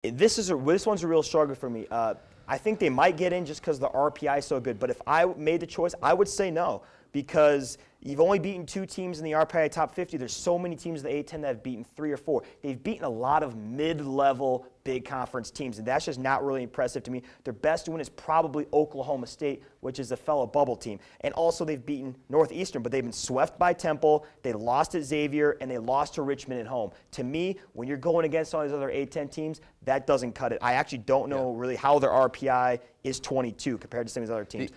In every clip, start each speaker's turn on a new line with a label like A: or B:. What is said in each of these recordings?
A: This one's a real struggle for me. I think they might get in just because the RPI is so good. But if I made the choice, I would say no, because you've only beaten 2 teams in the RPI top 50. There's so many teams in the A10 that have beaten 3 or 4. They've beaten a lot of mid-level big conference teams, and that's just not really impressive to me. Their best win is probably Oklahoma State, which is a fellow bubble team. And also they've beaten Northeastern, but they've been swept by Temple. They lost at Xavier, and they lost to Richmond at home. To me, when you're going against all these other A10 teams, that doesn't cut it. I actually don't know really how their RPI is 22 compared to some of these other teams.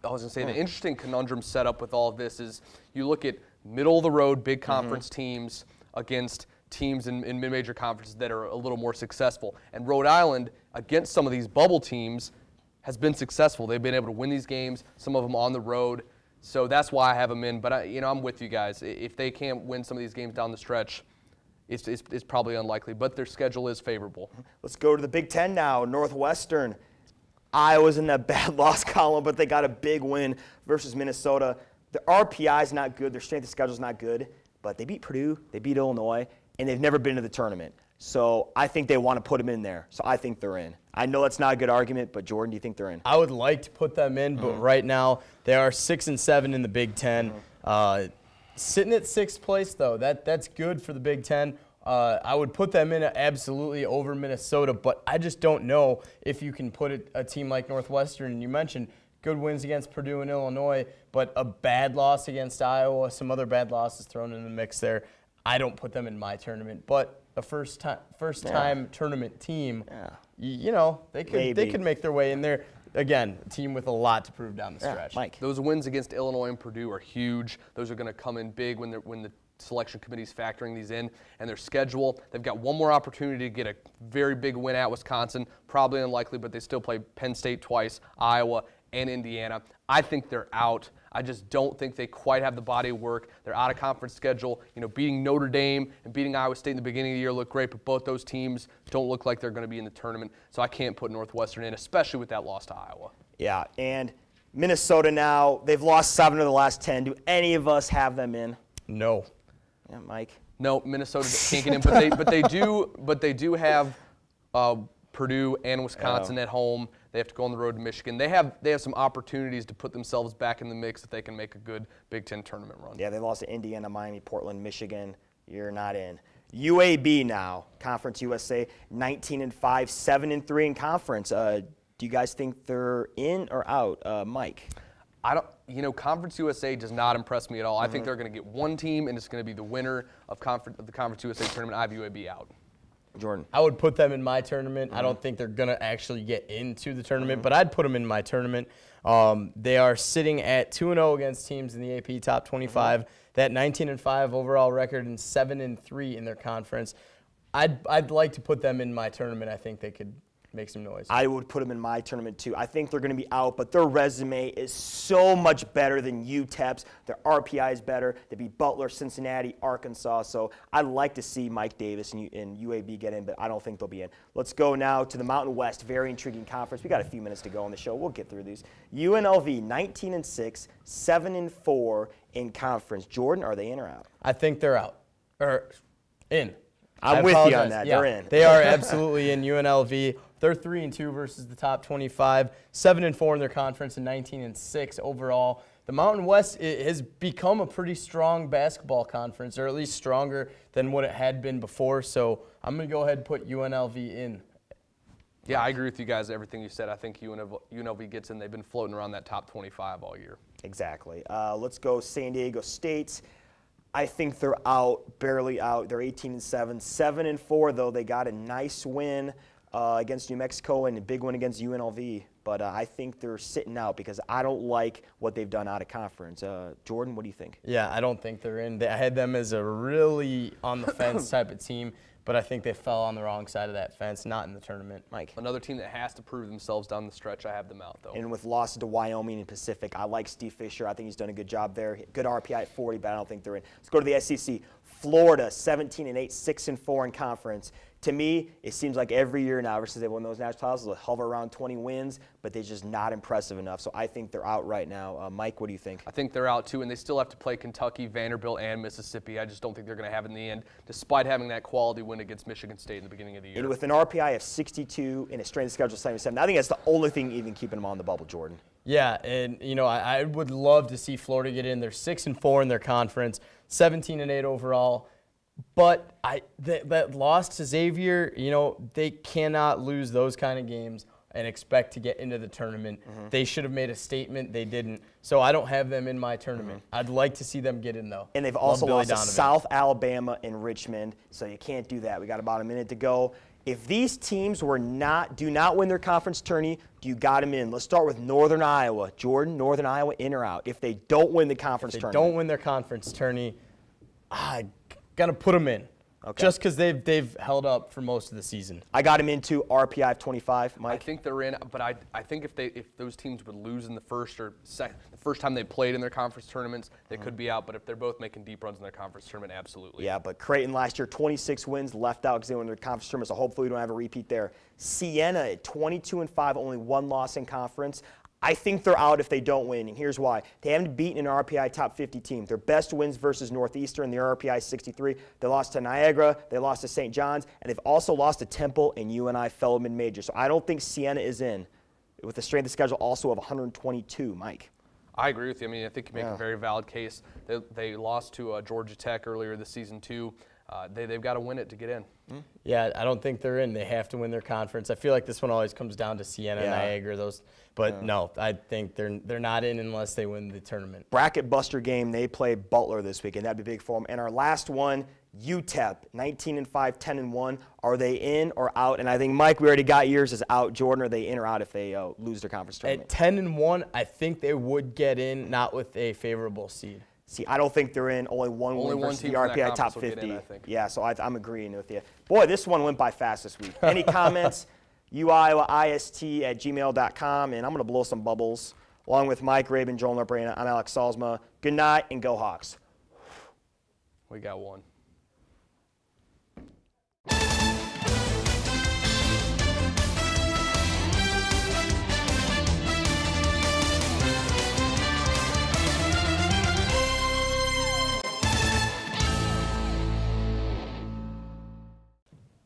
B: I was going to say, the interesting conundrum set up with all of this is you look at middle-of-the-road big conference teams against teams in mid-major conferences that are a little more successful. And Rhode Island, against some of these bubble teams, has been successful. They've been able to win these games, some of them on the road. So that's why I have them in. But, I'm with you guys. If they can't win some of these games down the stretch, it's probably unlikely. But their schedule is favorable.
A: Let's go to the Big Ten now. Northwestern. Iowa's in that bad loss column, but they got a big win versus Minnesota. Their RPI is not good. Their strength of schedule is not good. But they beat Purdue. They beat Illinois. And they've never been to the tournament. So I think they want to put them in there. So I think they're in. I know that's not a good argument, but Jordan, do you think they're in?
C: I would like to put them in, but right now they are 6-7 in the Big Ten. Sitting at 6th place, though, that's good for the Big Ten. I would put them in absolutely over Minnesota, but I just don't know if you can put a team like Northwestern, and you mentioned good wins against Purdue and Illinois, but a bad loss against Iowa, some other bad losses thrown in the mix there. I don't put them in my tournament, but a first-time tournament team, they could make their way in there. Again, a team with a lot to prove down the stretch.
A: Mike.
B: Those wins against Illinois and Purdue are huge. Those are going to come in big when the selection committee's factoring these in. And their schedule, they've got one more opportunity to get a very big win at Wisconsin. Probably unlikely, but they still play Penn State twice, Iowa, and Indiana. I think they're out. I just don't think they quite have the body of work. They're out of conference schedule. Beating Notre Dame and beating Iowa State in the beginning of the year look great, but both those teams don't look like they're going to be in the tournament. So I can't put Northwestern in, especially with that loss to Iowa.
A: Yeah, and Minnesota now, they've lost 7 of the last 10. Do any of us have them in?
C: No.
A: Yeah, Mike?
B: No, Minnesota can't get in, but they do have Purdue and Wisconsin at home. They have to go on the road to Michigan. They have some opportunities to put themselves back in the mix if they can make a good Big Ten tournament run.
A: Yeah, they lost to Indiana, Miami, Portland, Michigan. You're not in. UAB now, Conference USA, 19-5, 7-3 in conference. Do you guys think they're in or out, Mike?
B: I don't. Conference USA does not impress me at all. I think they're going to get one team, and it's going to be the winner of the Conference USA tournament. I have UAB out.
A: Jordan.
C: I would put them in my tournament. I don't think they're going to actually get into the tournament, but I'd put them in my tournament. They are sitting at 2-0 against teams in the AP Top 25. That 19-5 overall record and 7-3 in their conference. I'd like to put them in my tournament. I think they could make some noise.
A: I would put them in my tournament too. I think they're going to be out, but their resume is so much better than UTEP's. Their RPI is better. They beat Butler, Cincinnati, Arkansas. So I'd like to see Mike Davis and UAB get in, but I don't think they'll be in. Let's go now to the Mountain West. Very intriguing conference. We got a few minutes to go on the show. We'll get through these. UNLV, 19-6, 7-4 in conference. Jordan, are they in or out?
C: I think they're out. Or in.
A: I'm with you on that.
C: Yeah,
A: they're in.
C: They are absolutely in. UNLV. They're 3-2 versus the top 25, 7-4 in their conference, and 19-6 overall. The Mountain West has become a pretty strong basketball conference, or at least stronger than what it had been before. So I'm going to go ahead and put UNLV in.
B: Yeah, I agree with you guys. Everything you said. I think UNLV gets in. They've been floating around that top 25 all year.
A: Exactly. Let's go San Diego State. I think they're out, barely out. They're 18-7, 7-4 though. They got a nice win against New Mexico and a big one against UNLV. But I think they're sitting out because I don't like what they've done out of conference. Jordan, what do you think?
C: Yeah, I don't think they're in. I had them as a really on-the-fence type of team, but I think they fell on the wrong side of that fence, not in the tournament.
A: Mike?
B: Another team that has to prove themselves down the stretch, I have them out, though.
A: And with losses to Wyoming and Pacific, I like Steve Fisher. I think he's done a good job there. Good RPI at 40, but I don't think they're in. Let's go to the SEC. Florida 17-8, 6-4 in conference. To me, it seems like every year now, ever since they won those national titles, they'll hover around 20 wins, but they're just not impressive enough. So I think they're out right now. Mike, what do you think?
B: I think they're out too, and they still have to play Kentucky, Vanderbilt, and Mississippi. I just don't think they're going to have it in the end, despite having that quality win against Michigan State in the beginning of the year.
A: And with an RPI of 62 and a strength of schedule of 77, I think that's the only thing even keeping them on the bubble, Jordan.
C: Yeah, and I would love to see Florida get in. They're 6-4 in their conference, 17-8 overall. But that loss to Xavier, they cannot lose those kind of games and expect to get into the tournament. They should have made a statement. They didn't. So I don't have them in my tournament. I'd like to see them get in, though.
A: And they've also lost to South Alabama and Richmond, so you can't do that. We got about a minute to go. If these teams do not win their conference tourney, do you got them in? Let's start with Northern Iowa. Jordan, Northern Iowa, in or out? If they don't win the conference tournament.
C: If they don't win their conference tourney, got to put them in. Okay. Just because they've held up for most of the season.
A: I got them into RPI of 25, Mike.
B: I think they're in, but I think if those teams would lose in the first time they played in their conference tournaments, they could be out. But if they're both making deep runs in their conference tournament, absolutely.
A: Yeah, but Creighton last year, 26 wins, left out because they won their conference tournament, so hopefully we don't have a repeat there. Siena at 22-5, only one loss in conference. I think they're out if they don't win, and here's why. They haven't beaten an RPI top 50 team. Their best wins versus Northeastern, the RPI 63. They lost to Niagara, they lost to St. John's, and they've also lost to Temple and UNI fellow mid-major. So I don't think Siena is in, with a strength of schedule also of 122. Mike.
B: I agree with you. I mean, I think you make a very valid case. They lost to Georgia Tech earlier this season, too. They've got to win it to get in.
C: Yeah, I don't think they're in. They have to win their conference. I feel like this one always comes down to Siena, Niagara, those. But no, I think they're not in unless they win the tournament.
A: Bracket buster game. They play Butler this weekend. That'd be big for them. And our last one, UTEP, 19-5, 10-1. Are they in or out? And I think, Mike, we already got yours as out. Jordan, are they in or out if they lose their conference tournament?
C: At 10-1, I think they would get in, not with a favorable seed.
A: See, I don't think they're in. Only one versus the RPI top 50.
B: In, I think.
A: Yeah, so I'm agreeing with you. Boy, this one went by fast this week. Any comments? uiowaist@gmail.com, and I'm going to blow some bubbles. Along with Mike Rabin, Joel Norbrena, I'm Alex Salzma. Good night, and go Hawks.
B: We got one.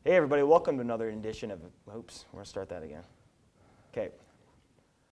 A: Hey, everybody. Welcome to another edition of, oops, we're going to start that again. Okay.